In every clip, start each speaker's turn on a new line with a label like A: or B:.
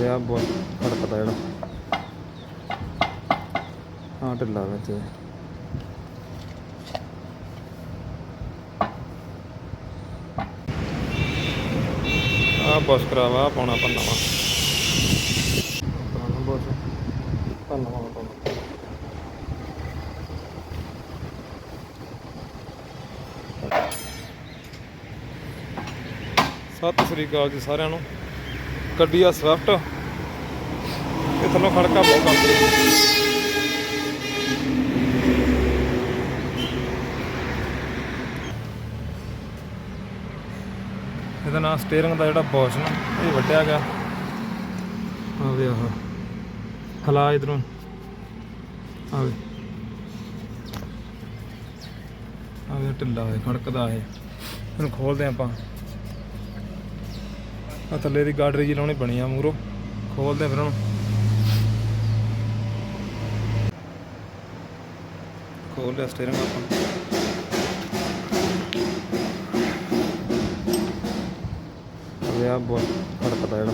A: ਆ ਬਹੁਤ ਖੜਕਦਾ ਜਿਹੜਾ ਹਾਂ ਢਿੱਲਾ ਵਿੱਚ ਆ ਬਸ ਕਰਾਵਾ ਪਾਉਣਾ ਪੰਨਾ ਵਾ ਬਸ ਪੰਨਾ ਵਾ ਪਾਉਣਾ। ਸਤਿ ਸ੍ਰੀ ਅਕਾਲ ਜੀ ਸਾਰਿਆਂ ਨੂੰ। ਗੱਡੀ ਆ ਸਵਿਫਟ, ਇਹ ਥੱਲੋਂ ਖੜਕਾ ਬਹੁਤ ਕਰਦੀ। ਇਹਦਾ ਨਾਂ ਸਟੀਅਰਿੰਗ ਦਾ ਜਿਹੜਾ ਬੋਸ਼ ਨਾ ਇਹ ਵੱਢਿਆ ਗਿਆ। ਆਵੇ ਆਹ ਹਲਾ ਇੱਧਰੋਂ ਆਵੇ ਆਵੇ ਢਿੱਲਾ ਹੈ ਖੜਕਦਾ ਇਹ। ਇਹਨੂੰ ਖੋਲਦੇ ਆਪਾਂ। ਆ ਥੱਲੇ ਦੀ ਗਾਡਰੀ ਜੀ ਲਾਉਣੀ ਬਣੀ ਆ ਮੂਹਰੋਂ, ਖੋਲਦੇ ਫਿਰ ਉਹਨੂੰ। ਖੋਲ ਲਿਆ ਸਟੀਅਰਿੰਗ ਆਪਾਂ। ਆ ਬਹੁਤ ਖੜਕਦਾ ਜਿਹੜਾ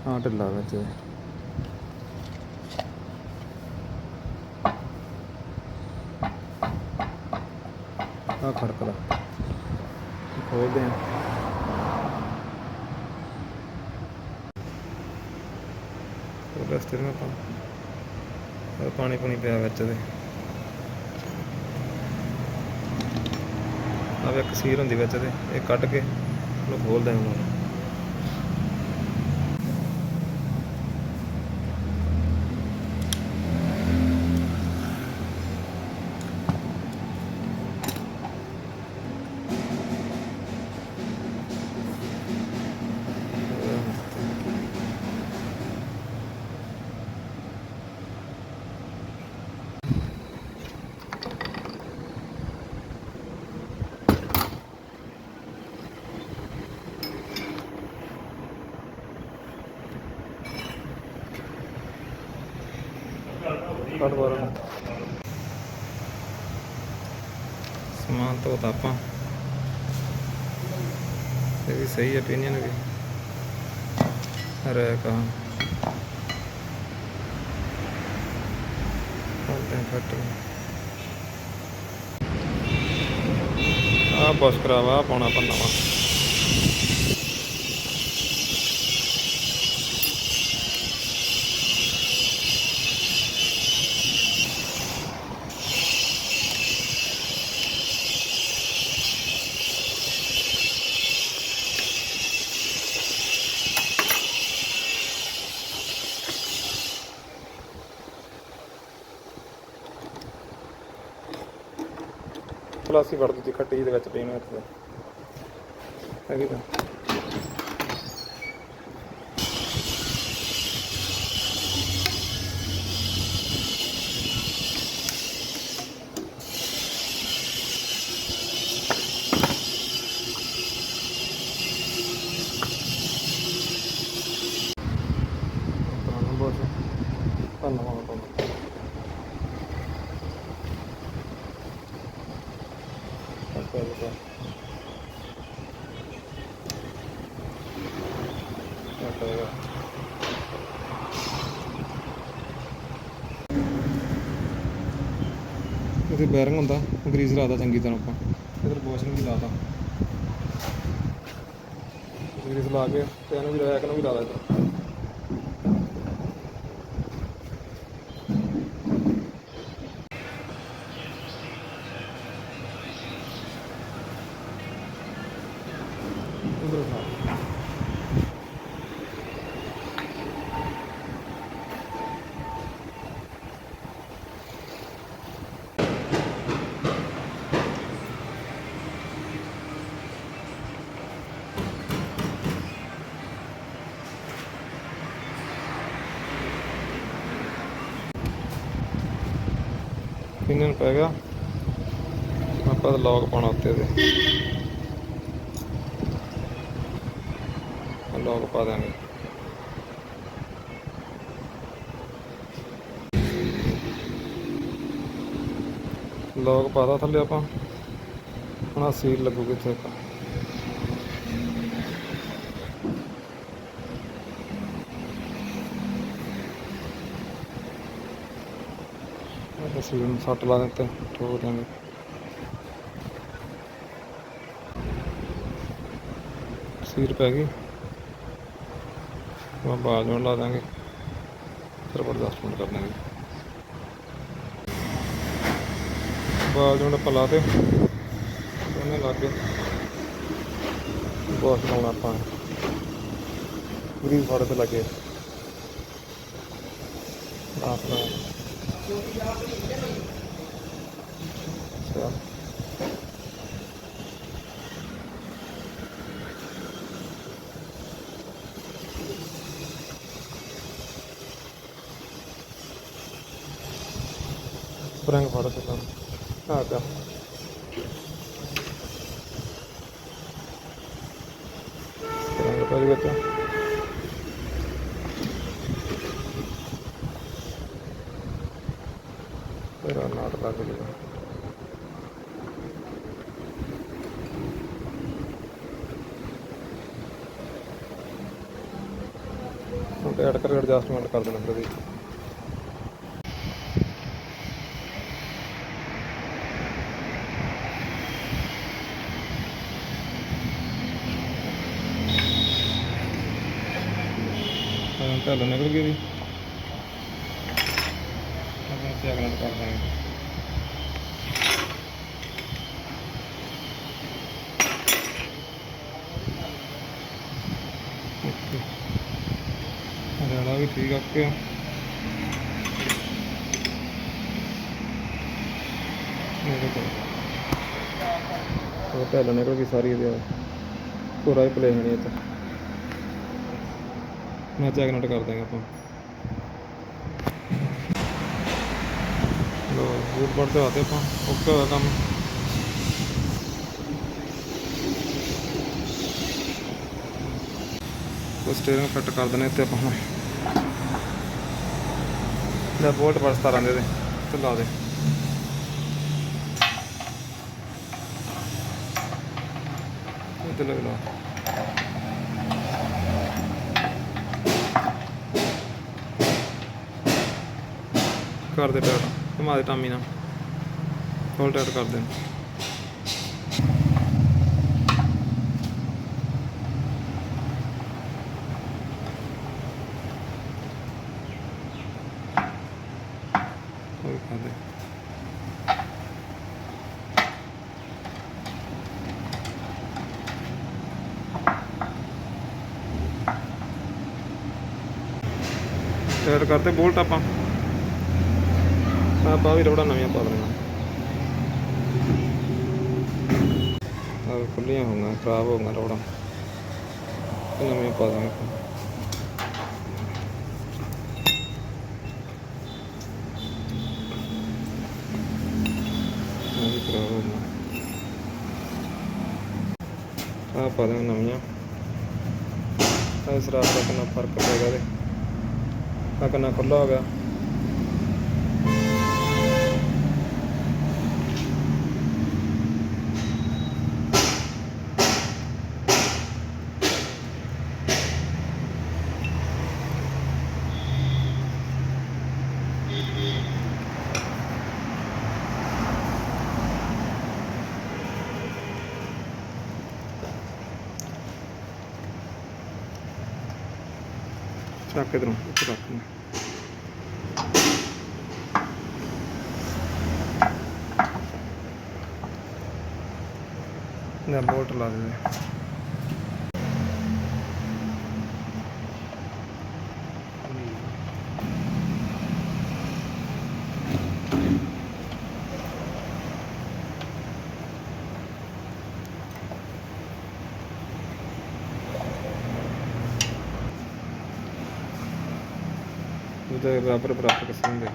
A: ਹਾਂ ਢਿੱਲਾ ਵਿੱਚ ਆ ਖੜਕਦਾ। ਖੋਲਦੇ ਆ। ਸਟੀਅਰਿੰਗ ਆਪਾਂ ਪਾਣੀ ਪੂਣੀ ਪਿਆ ਵਿੱਚ ਇਹਦੇ। ਆਵੇ ਇੱਕ ਸੀਰ ਹੁੰਦੀ ਵਿੱਚ ਇਹਦੇ, ਇਹ ਕੱਢ ਕੇ ਉਹਨੂੰ ਖੋਲਦੇ ਹਾਂ ਉਹਨੂੰ। ਕੱਢ ਬਾਹਰ ਸਮਾਨ ਧੋਤਾ ਆਪਾਂ। ਇਹ ਵੀ ਸਹੀ opinion ਵੀ ਰੈਕ ਆ ਆ ਬਸ ਕਰਾਵਾ ਪਾਉਣਾ ਪੰਨਾ ਵਾ। ਪਲਾਸੀ ਵੜ ਦਿੱਤੀ ਖੱਟੀ ਜਿਹੀ ਦੇ ਵਿੱਚ ਪਈ ਨੂੰ ਇੱਥੇ ਹੈਗੀ ਤਾਂ। ਬਹੁਤ ਧੰਨਵਾਦ ਤੁਹਾਨੂੰ। ਇਹਦੇ ਬੈਰਿੰਗ ਹੁੰਦਾ, ਗਰੀਸ ਲਾਤਾ ਚੰਗੀ ਤਰ੍ਹਾਂ ਆਪਾਂ। ਇਧਰ ਬੋਸ਼ ਨੂੰ ਵੀ ਲਾਤਾ ਗਰੀਸ ਲਾ ਕੇ, ਤੇ ਇਹਨੂੰ ਵੀ ਰੈਕ ਨੂੰ ਵੀ ਲਾ ਦਿੱਤਾ। पिनियन पै गया आप लॉक पाना उत्ते लॉक पा देंगे। लॉक पाता थले आप सील लगूगी इतने ਅਸੀਂ ਹੁਣ ਸੱਟ ਲਾ ਦਿੱਤੇ, ਠੋਕ ਦਿਆਂਗੇ। ਸੀਰ ਪੈ ਗਈ, ਬਾਜ ਨੂੰ ਲਾ ਦਾਂਗੇ, ਫਿਰ ਐਡਜਸਟਮੈਂਟ ਕਰ ਦਾਂਗੇ। ਬਾਜ ਨੂੰ ਆਪਾਂ ਲਾ ਤੇ ਉਹਨੇ ਲੱਗ ਗਏ ਬਹੁਤ ਲਾਉਣਾ ਆਪਾਂ ਪੂਰੀ ਫੜ ਤੇ ਲੱਗੇ ਆਪਣਾ स्प्रिंग फड़ के आ गया। स्प्रिंग पै गया फिर नाट लग गया। ऐड करके एडजस्टमेंट कर देना फिर ढल निकल गई भी चेक कर देंगे। हरियाणा भी ठीक ओके ढल निकल गई सारी पूरा ही प्लेन नहीं है। मैं चेक नट कर देंगे आप लो बूट पड़ते आते आप ओके हुआ काम। तो स्टीयरिंग फिट कर देने इतने आप बोल्ट पर 17 दे तो ला दे ला कर दे टाइट घुमा दे टामी ना फुल टाइट कर दे। टाइट करते बोल्ट आप भी रबड़ा नवी पा देना खुलियाँ होंगे खराब हो गए रबड़ा नवी पा देंगे। खराब हो गया पा देंगे नवियाँ। इस रात का कितना फर्क पेगा कितना खुला हो गया। रख इधरों रख बोल्ट ला दे। बराबर बराबर किस्म दे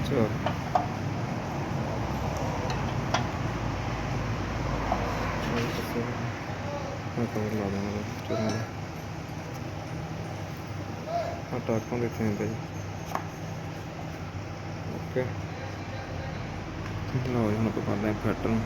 A: चलो कवर ला देना टाकों देते हैं भाई ओके। ਲਓ ਜੀ ਹੁਣ ਆਪਾਂ ਕਰਦੇ ਹਾਂ ਫਿੱਟ ਨੂੰ